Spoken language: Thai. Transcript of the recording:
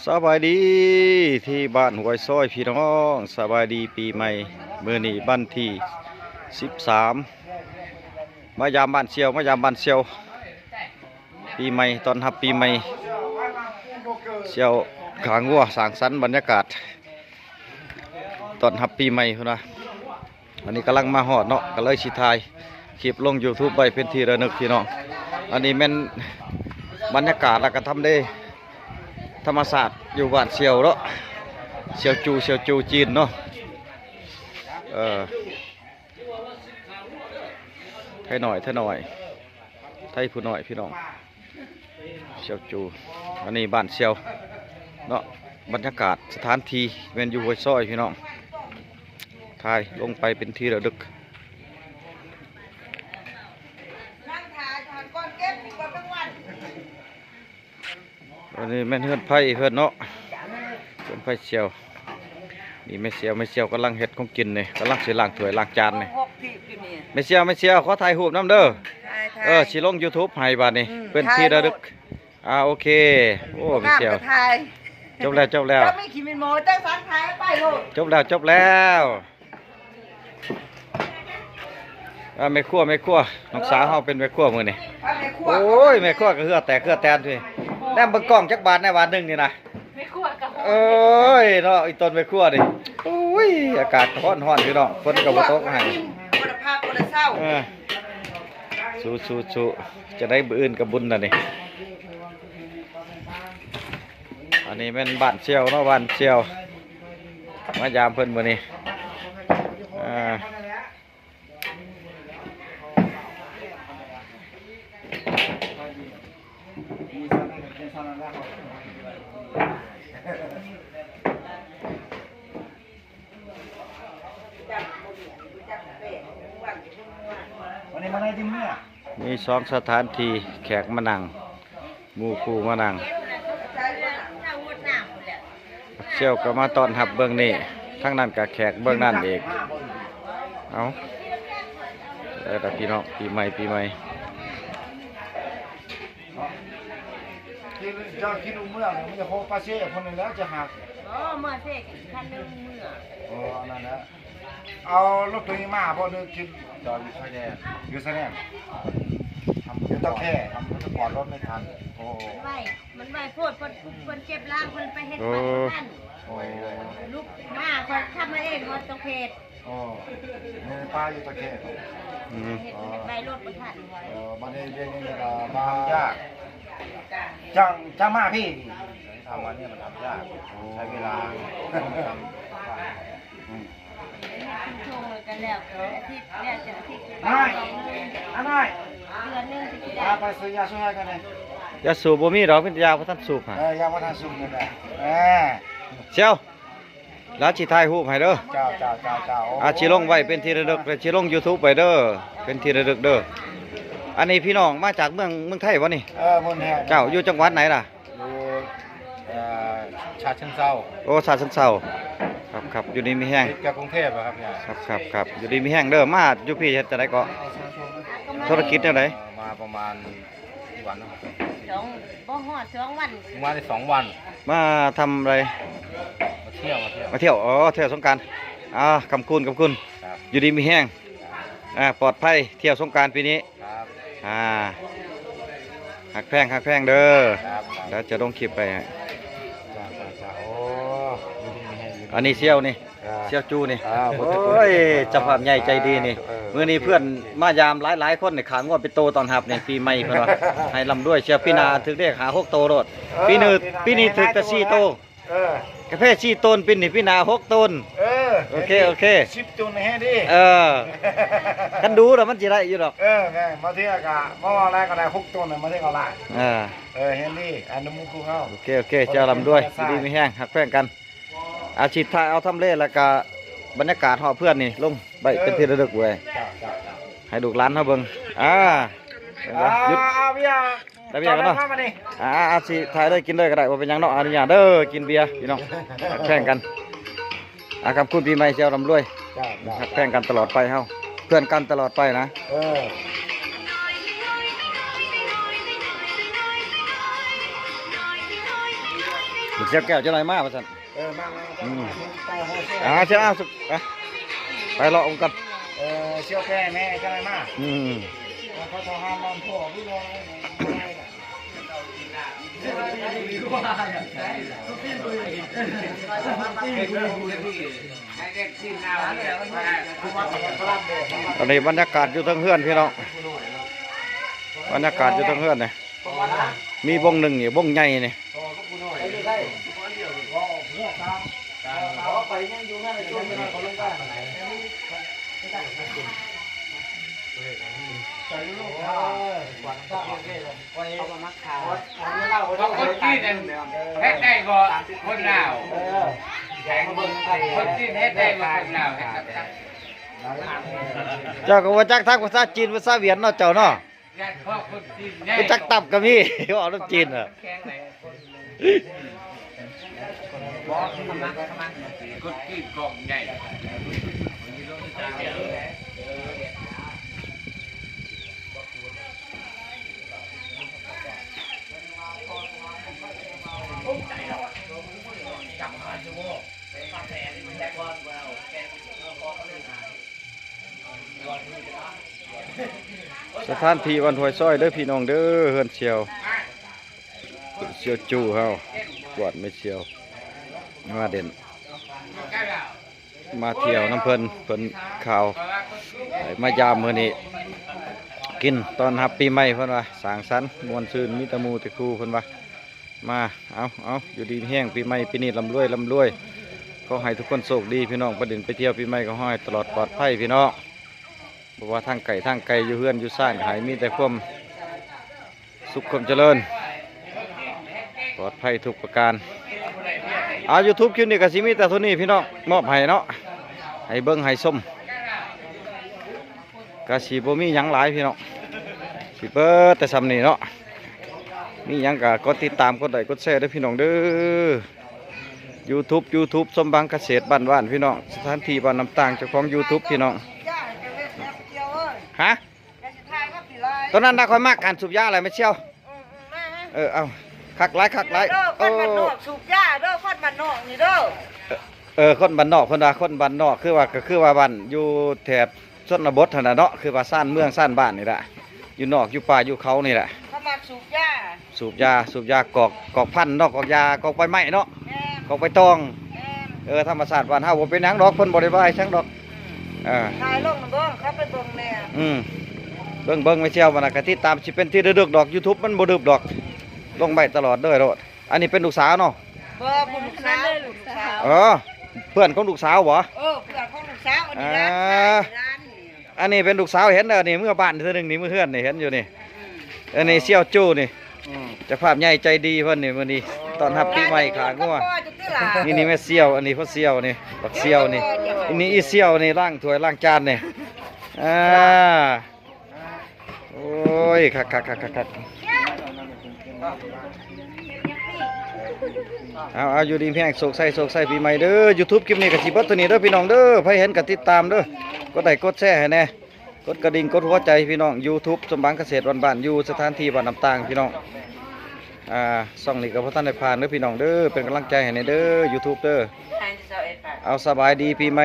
สบายดีที่บ้านห้วยซ้อยพี่น้องสบายดีปีใหม่มื้อนี้วันที่13มายามบ้านเชียวปีใหม่ตอนรับปีใหม่เชียวขางวัวสร้างสรรค์บรรยากาศตอนรับปีใหม่พุ่นนะอันนี้กำลังมาฮอดเนาะก็เลยสิถ่ายคลิปลง YouTube ไว้เป็นที่ระลึกพี่น้องอันนี้แม่นบรรยากาศแล้วก็ทำได้ธรรมศาสตร์อยู่บ้านเชียวเนาะเชียวจูจีนเนาะไทยหน่อยไทยผู้หน่อยพี่น้องเชียวจูอันนี้บ้านเชียวเนาะบรรยากาศสถานที่เวนอยู่ห้วยซ้อยพี่น้องถ่ายลงไปเป็นที่ระลึกอันนี้แม่นเฮือนไผ่เฮือนเนาะเฮือนไผ่เชียวนี่ไม่เชียวกำลังเฮ็ดของกินนี่กำลังสิล้างถ้วยล้างจานนี่ไม่เชียวขอถ่ายรูปน้ำเด้อสิลง YouTube ให้บาดนี้เป็นที่ระลึกโอเคโอ้ไม่เชียวจบแล้วเจ้าไม่ขี่เป็นโมเจ้าสันถ่ายไปโลดจบแล้วแม่ครัวน้องสาวเฮาเป็นแม่ครัวมื้อนี้โอ้ยแม่ครัวก็เฮือแตกแตนพี่แนมเบิ่งกล้องจักบาทในบาทนึงนี่นะแม่ครัวกับเอ้ยเนาะอีต้นแม่ครัวนี่โอ้ยอากาศร้อนพี่น้องฝนก็บ่ตกให้บ่ได้พักบ่ได้เช้าสู้จะได้มื้ออื่นกับบุญน่ะนี่อันนี้แม่นบ้านเชี่ยวเนาะบ้านเชี่ยวมายามเพิ่นมื้อนี้มีสองสถานที่แขกมานั่งหมู่คู่มานั่งเชี่ยวก็มาต้อนรับเบื้องนี้ทั้งนั้นกับแขกเบื้องนั้นเองเอาแต่พี่น้องปีใหม่จะคิดเมื่อมันจะโคปาเช่คนนึงแล้วจะหักเมื่อเช่คันนึงเมื่อนั่นแหละเอารถตัวนี้มาเพราะนึกคิดจอดอยู่แสดงทำตะแค่ทำสปอร์ตรถไม่ทันมันไหวโพดคนเจ็บล่างคนไปเห็นไปท่านลูกมาคนทำมาเองคนตะเพดในป้าอยู่ตะแค่ไปรถประทันบันนี้เรื่องนี้ก็มายากจังมากพี่ทำวันนี้มันทำยากใช้เวลาชงกันแล้วอาทิตย์เนี่ยจะอาทิตย์อันไหนเดือนนึงไปซื้อยาช่วยกันเลยยาสูบบ่มีดอกพิทยาพระท่านสูบฮะยาพระท่านสูบนี่แหละเชี่ยวแล้วสิถ่ายรูปให้เด้อเจ้าสิลงไว้เป็นที่ระลึกสิลง YouTube ไปเด้อเป็นที่ระลึกเด้ออันนี้พี่น้องมาจากเมืองไทยวะนี่เมืองไทยเจ้าอยู่จังหวัดไหนล่ะชาเชิงเทราโอ้ชาเชิงเทราครับอยู่ดีมีแห้งจากกรุงเทพครับเนี่ยครับอยู่ดีมีแห้งเด้อมาอยู่พี่เฮ็ดจังได๋ก็ธุรกิจจังได๋มาประมาณวันนะครับบ่ฮอด2 วันมาได้2 วันมาทำอะไรมาเที่ยวเที่ยวสงกรานต์คำคุณอยู่ดีมีแห้งปลอดภัยเที่ยวสงกรานต์ปีนี้หักแพงเด้อแล้วจะลงคลิปไปอันนี้เชี่ยวจูนี่โอ้ยจับภาพใหญ่ใจดีนี่มื้อนี้เพื่อนมายามหลายคนนี่ขางวดไปโตตอนหับนี่ปีใหม่เพิ่นว่าให้ลำด้วยเชียวปีหน้าถึงได้หา6โตโลดปีนี้ถึงแต่4โตกาแฟ4ต้นปีหน้า6ต้นโอเค10ต้นให้ดิกันดูแล้วมันสิได้อยู่ดอกไงมาเที่ยวกะเมื่อวานแรกก็ได้6ต้นมาเที่ยวก็ได้เห็นดิอันน้ำมูกเข้าโอเคเจ้าลำด้วยดีไม่แห้งหักแพงกันอาชีพถ่ายเอาทำเล่แล้วก็บรรยากาศหอเพื่อนนี่ลงไปเป็นที่ระลึกเว้ยให้ดูร้านเขาเบิ่งหยุดได้เบียร์กันเนาะอาชีพถ่ายได้กินได้ก็ได้ว่าเป็นยังเนาะอนุญาตเด้อกินเบียร์พี่น้องหักแพงกันคำคุณปีใหม่เจ้าลำด้วยหักแพงกันตลอดไปเฮาเพื่อนกันตลอดไปนะ ลูกเสียวแก้วจะไรมาว่าซั่น มา อืม ไปโฮเซ่ เชิญสุกไปรอองกัน เชี่ยวแก่แม่จะอะไรมา อืม เขาทหารนอนพ่อพี่น้อง ตอนนี้บรรยากาศอยู่ทั้งเฮือนพี่น้องบรรยากาศอยู่ทั้งเฮือนเนี่ยมีวงหนึ่งนี่วงใหญ่นี่คนจีนเฮ็ดได้บ่คนลาวคนจีนเฮ็ดได้บ่คนลาว เจ้าก็ว่าจักทักภาษาจีนภาษาเวียดเนาะเจ้าเนาะ ญาติพ่อคนจีน ไปจักตับก็มี ว่าน้ำจีนอ่ะ คนจีนกองใหญ่ สถานที่วันหวยซ้อยเด้อพี่น้องเด้อเฮือนเชียวเชียวจูเฮาปวดไม่เชียวมาเด่นมาเที่ยวน้ำเพิ่นข่าวมายามมื้อนี้กินตอนรับปีใหม่เพิ่นว่าสร้างสรรค์ม่วนซื่นมีแตะมูแตะครูเพิ่นว่ามาเอาอยู่ดีมีแห้งปีใหม่ปีนี้ร่ำรวยขอให้ทุกคนโชคดีพี่น้องประเด็นไปเที่ยวปีใหม่ก็ขอให้ตลอดปลอดภัยพี่น้องบอกว่าทางไก่อยู่เฮือนอยู่ซ่านหายมีแต่ความสุขความเจริญปลอดภัยทุกประการYouTube คลิปนี้ก็สิมีแต่เท่านี้พี่น้องมอบให้เนาะให้เบิ่งให้ส้มก็สิบ่มีหยังหลายพี่น้องสิเปิดแต่ซ้ำนี่เนาะมีหยังก็กดติดตามกดไลค์กดแชร์ด้วยพี่น้องเด้อ YouTube สมบังเกษตรบ้านพี่น้องสถานที่บ้านน้ำต่างเจ้าของ YouTube พี่น้องฮะตอนนั้นได้ค่อยมากการสูบยาอะไรไม่เชี่ยวเอาคักไล่ คนบ้านนอกสูบยาเด้อคนบ้านนอกนี่เด้อ คนบ้านนอกคนบ้านนอกคือว่าบ้านอยู่แถบชนบทหั่นน่ะเนาะคือว่าซ่านเมืองซ่านบ้านนี่แหละอยู่นอกอยู่ป่าอยู่เขานี่แหละ เขามาสูบยา สูบยากอกพันธุ์เนาะกอกยากอกใบไม้เนาะ แม่น กอกใบตอง แม่น ธรรมศาสตร์บ้านเฮาบ่เป็นหยังดอกเพิ่นบ่ได้ว่าให้ช่างดอก ถ่ายลงเบิ่งเขาไปเบิ่งแน่ เบิ่งไม่เชี่ยวมันน่ะก็ติดตามสิเป็นที่ดึกดอก YouTube มันบ่ดึกดอกลงใบตลอดเด้อโลดอันนี้เป็นลูกสาวเนาะ บ่ผู้ลูกสาวลูกสาว เพื่อนของลูกสาวบ่ เพื่อนของลูกสาวอันนี้ร้านนี่ อันนี้เป็นลูกสาวเห็นเด้อนี่เมื่อบ้านเทื่อนึงนี่เมื่อเฮือนนี่เห็นอยู่นี่อันนี้เสี่ยวจู้นี่เจ้าภาพใหญ่ใจดีเพิ่นนี่มื้อนี้ตอนรับปีใหม่ขางัวนี่แม่เสี่ยวอันนี้พ่อเสี่ยวนี่บักเสี่ยวนี่อันนี้อีเสี่ยวนี่ล้างถ้วยล้างจานนี่โอ้ยคักเอาอยู่ดีแพงโศกใส่ปีใหม่เด้อ YouTube คลิปนี้ก็สิเบิดตัวนี้เด้อพี่น้องเด้อใครเห็นก็ติดตามเด้อกดไลค์กดแชร์ให้แน่กดกระดิ่งกดหัวใจพี่น้อง YouTube สมบังเกษตรบ้านอยู่สถานที่บ้านน้ำตางพี่น้องช่องนี้ก็บ่ทันได้ผ่านเด้อพี่น้องเด้อเป็นกำลังใจให้แน่เด้อ YouTube เด้อเอาสบายดีปีใหม่